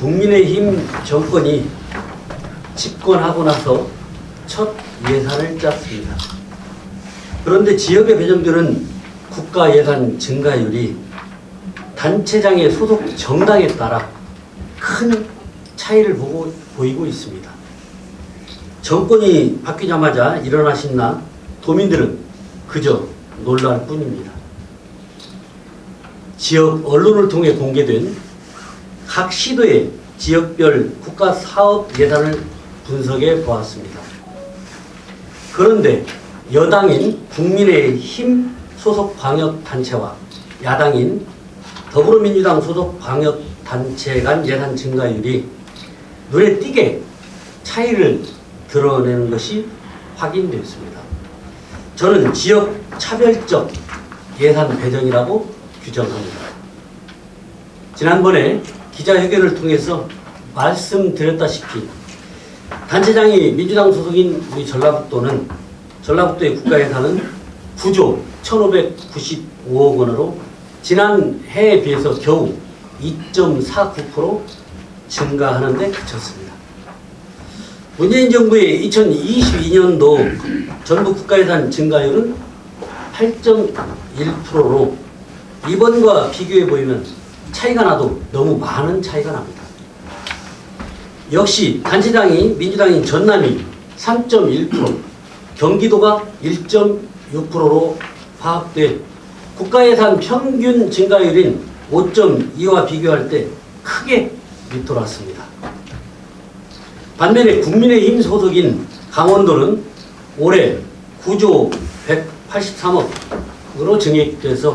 국민의힘 정권이 집권하고 나서 첫 예산을 짰습니다. 그런데 지역에 배정되는 국가 예산 증가율이 단체장의 소속 정당에 따라 큰 차이를 보이고 있습니다. 정권이 바뀌자마자 일어나신 나 도민들은 그저 놀랄 뿐입니다. 지역 언론을 통해 공개된 각 시도의 지역별 국가 사업 예산을 분석해 보았습니다. 그런데 여당인 국민의힘 소속 광역단체와 야당인 더불어민주당 소속 광역단체 간 예산 증가율이 눈에 띄게 차이를 드러내는 것이 확인되었습니다. 저는 지역 차별적 예산 배정이라고 규정합니다. 지난번에 기자회견을 통해서 말씀드렸다시피 단체장이 민주당 소속인 우리 전라북도의 국가 예산은 9조 1,595억 원으로 지난 해에 비해서 겨우 2.49% 증가하는 데 그쳤습니다. 문재인 정부의 2022년도 전국 국가예산 증가율은 8.1%로 이번과 비교해 보이면 차이가 나도 너무 많은 차이가 납니다. 역시 단체장이 민주당인 전남이 3.1%, 경기도가 1.6%로 파악돼 국가예산 평균 증가율인 5.2와 비교할 때 크게 밑돌았습니다. 반면에 국민의힘 소속인 강원도는 올해 9조 183억으로 증액돼서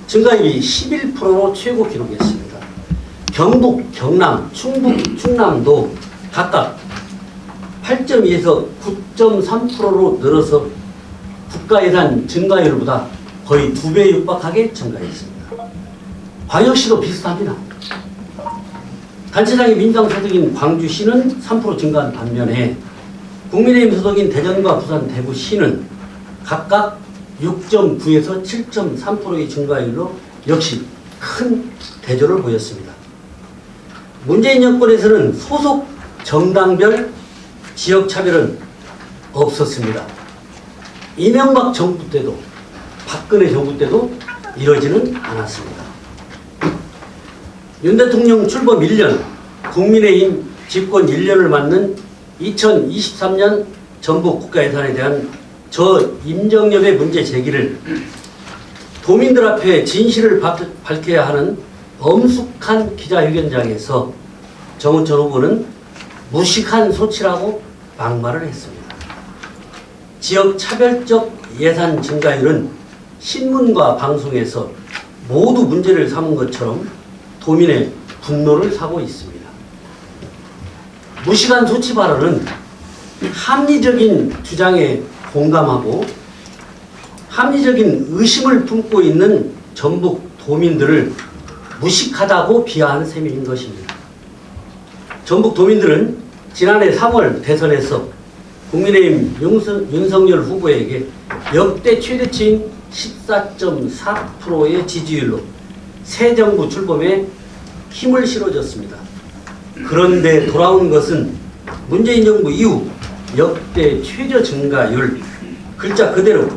증가율이 11%로 최고 기록했습니다. 경북, 경남, 충북, 충남도 각각 8.2에서 9.3%로 늘어서 국가예산 증가율보다 거의 2배 육박하게 증가했습니다. 광역시도 비슷합니다. 단체장이 민주당 소속인 광주시는 3% 증가한 반면에 국민의힘 소속인 대전과 부산, 대구시는 각각 6.9에서 7.3%의 증가율로 역시 큰 대조를 보였습니다. 문재인 정권에서는 소속 정당별 지역 차별은 없었습니다. 이명박 정부 때도 박근혜 정부 때도 이러지는 않았습니다. 윤 대통령 출범 1년, 국민의힘 집권 1년을 맞는 2023년 전국 국가예산에 대한 저 임정엽의 문제 제기를 도민들 앞에 진실을 밝혀야 하는 엄숙한 기자회견장에서 정운천 후보는 무식한 소치라고 막말을 했습니다. 지역 차별적 예산 증가율은 신문과 방송에서 모두 문제를 삼은 것처럼 도민의 분노를 사고 있습니다. 무식한 소치 발언은 합리적인 주장에 공감하고 합리적인 의심을 품고 있는 전북 도민들을 무식하다고 비하한 셈인 것입니다. 전북 도민들은 지난해 3월 대선에서 국민의힘 윤석열 후보에게 역대 최대치인 14.4%의 지지율로 새 정부 출범에 힘을 실어줬습니다. 그런데 돌아온 것은 문재인 정부 이후 역대 최저 증가율, 글자 그대로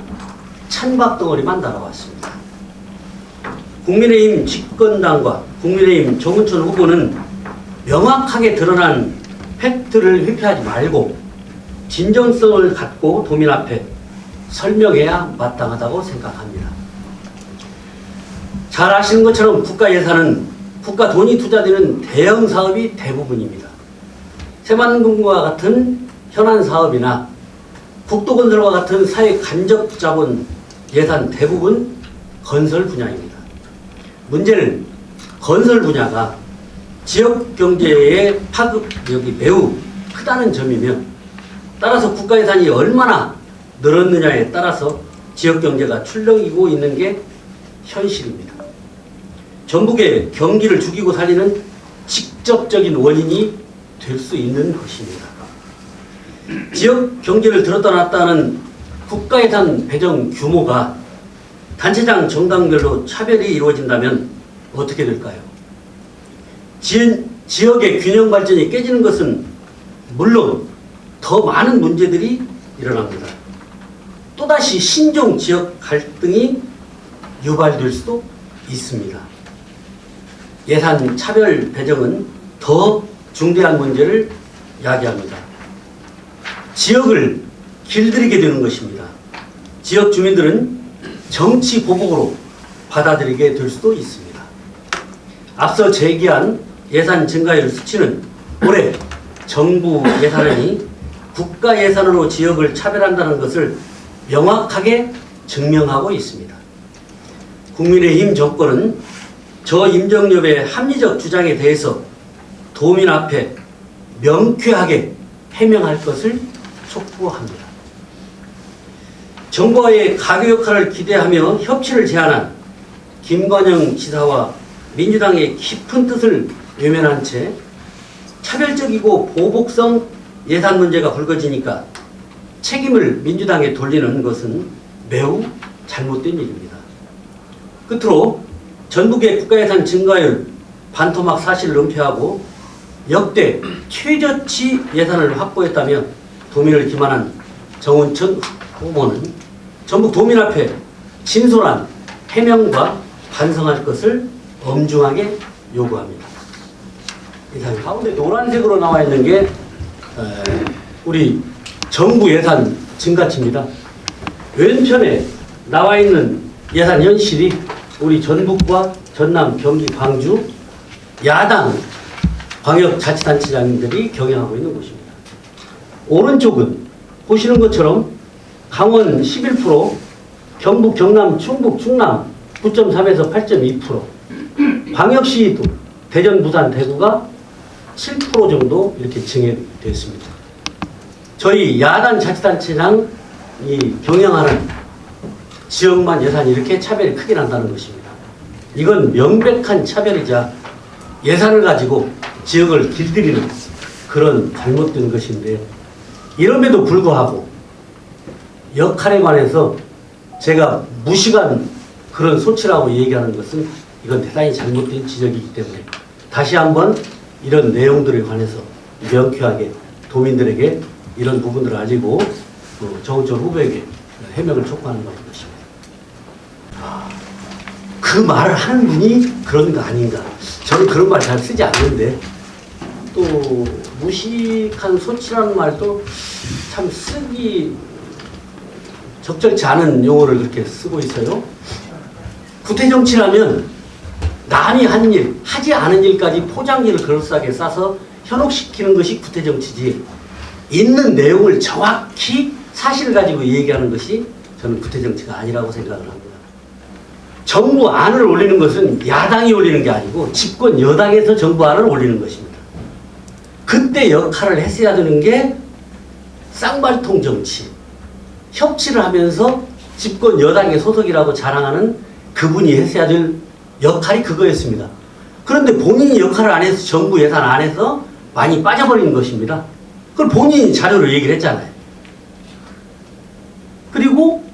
찬밥덩어리만 달아왔습니다. 국민의힘 집권당과 국민의힘 정운천 후보는 명확하게 드러난 팩트를 회피하지 말고 진정성을 갖고 도민 앞에 설명해야 마땅하다고 생각합니다. 잘 아시는 것처럼 국가 예산은 국가 돈이 투자되는 대형 사업이 대부분입니다. 새만금과 같은 현안 사업이나 국도건설과 같은 사회 간접 자본 예산 대부분 건설 분야입니다. 문제는 건설 분야가 지역 경제의 파급력이 매우 크다는 점이며 따라서 국가 예산이 얼마나 늘었느냐에 따라서 지역 경제가 출렁이고 있는 게 현실입니다. 전북의 경기를 죽이고 살리는 직접적인 원인이 될 수 있는 것입니다. 지역 경제를 들었다 놨다 하는 국가 예산 배정 규모가 단체장 정당별로 차별이 이루어진다면 어떻게 될까요? 지역의 균형 발전이 깨지는 것은 물론 더 많은 문제들이 일어납니다. 또다시 신종 지역 갈등이 유발될 수도 있습니다. 예산 차별 배정은 더 중대한 문제를 야기합니다. 지역을 길들이게 되는 것입니다. 지역 주민들은 정치 보복으로 받아들이게 될 수도 있습니다. 앞서 제기한 예산 증가율 수치는 올해 정부 예산안이 국가 예산으로 지역을 차별한다는 것을 명확하게 증명하고 있습니다. 국민의힘 정권은 저 임정엽의 합리적 주장에 대해서 도민 앞에 명쾌하게 해명할 것을 촉구합니다. 정부와의 가교 역할을 기대하며 협치를 제안한 김관영 지사와 민주당의 깊은 뜻을 외면한 채 차별적이고 보복성 예산 문제가 불거지니까 책임을 민주당에 돌리는 것은 매우 잘못된 일입니다. 끝으로 전국의 국가예산 증가율 반토막 사실을 은폐하고 역대 최저치 예산을 확보했다며 도민을 기만한 정운천 후보는 전국 도민 앞에 진솔한 해명과 반성할 것을 엄중하게 요구합니다. 이상 가운데 노란색으로 나와 있는 게 우리 정부 예산 증가치입니다. 왼편에 나와 있는 예산 현실이 우리 전북과 전남, 경기, 광주 야당 광역자치단체장들이 경영하고 있는 곳입니다. 오른쪽은 보시는 것처럼 강원 11%, 경북, 경남, 충북, 충남 9.3에서 8.2%, 광역시도 대전, 부산, 대구가 7% 정도 이렇게 증액됐습니다. 저희 야당 자치단체장이 경영하는 지역만 예산이 이렇게 차별이 크게 난다는 것입니다. 이건 명백한 차별이자 예산을 가지고 지역을 길들이는 그런 잘못된 것인데, 이럼에도 불구하고 역할에 관해서 제가 무시한 그런 소치라고 얘기하는 것은 이건 대단히 잘못된 지적이기 때문에 다시 한번 이런 내용들에 관해서 명쾌하게 도민들에게 이런 부분들을 알리고 정운천 후보에게 해명을 촉구하는 것입니다. 그 말을 하는 분이 그런 거 아닌가. 저는 그런 말 잘 쓰지 않는데 또 무식한 소치라는 말도 참 쓰기 적절치 않은 용어를 그렇게 쓰고 있어요. 구태정치라면 남이 한 일, 하지 않은 일까지 포장지를 그럴싸하게 싸서 현혹시키는 것이 구태정치지, 있는 내용을 정확히 사실을 가지고 얘기하는 것이 저는 구태정치가 아니라고 생각을 합니다. 정부 안을 올리는 것은 야당이 올리는 게 아니고 집권 여당에서 정부 안을 올리는 것입니다. 그때 역할을 했어야 되는 게 쌍발통 정치, 협치를 하면서 집권 여당의 소속이라고 자랑하는 그분이 했어야 될 역할이 그거였습니다. 그런데 본인이 역할을 안 해서 정부 예산 안에서 많이 빠져버리는 것입니다. 그걸 본인이 자료를 얘기를 했잖아요. 그리고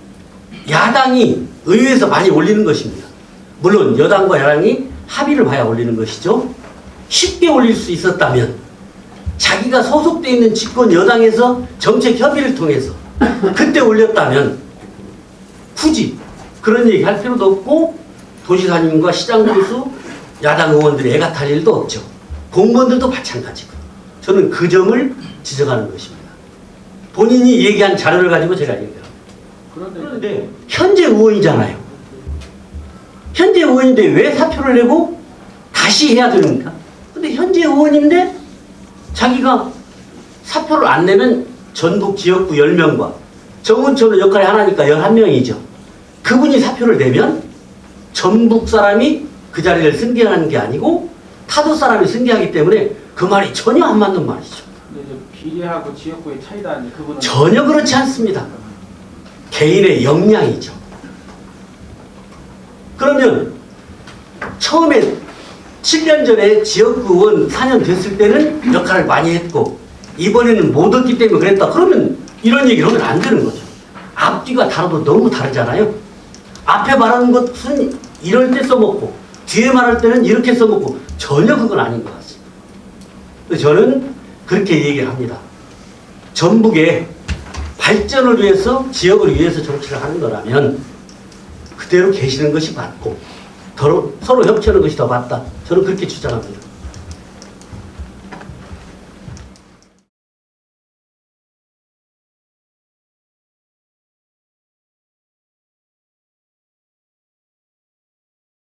야당이 의회에서 많이 올리는 것입니다. 물론 여당과 야당이 합의를 봐야 올리는 것이죠. 쉽게 올릴 수 있었다면 자기가 소속되어 있는 집권 여당에서 정책 협의를 통해서 그때 올렸다면 굳이 그런 얘기 할 필요도 없고 도시사님과 시장 군수 야당 의원들이 애가 탈 일도 없죠. 공무원들도 마찬가지고. 저는 그 점을 지적하는 것입니다. 본인이 얘기한 자료를 가지고 제가 얘기합니다. 그런데 현재 의원이잖아요. 현재 의원인데 왜 사표를 내고 다시 해야 됩니까? 근데 현재 의원인데 자기가 사표를 안 내면 전북 지역구 10명과 정운천 역할이 하나니까 11명이죠. 그분이 사표를 내면 전북 사람이 그 자리를 승계하는 게 아니고 타도 사람이 승계하기 때문에 그 말이 전혀 안 맞는 말이죠. 근데 비례하고 지역구의 차이다. 그분은 전혀 그렇지 않습니다. 개인의 역량이죠. 그러면 처음에 7년 전에 지역구 의원 4년 됐을 때는 역할을 많이 했고 이번에는 못 얻기 때문에 그랬다. 그러면 이런 얘기를 하면 안 되는 거죠. 앞뒤가 다르도 너무 다르잖아요. 앞에 말하는 것은 이럴 때 써먹고 뒤에 말할 때는 이렇게 써먹고 전혀 그건 아닌 것 같습니다. 저는 그렇게 얘기를 합니다. 전북의 발전을 위해서, 지역을 위해서 정치를 하는 거라면 그대로 계시는 것이 맞고 서로 협치하는 것이 더 맞다. 저는 그렇게 주장합니다.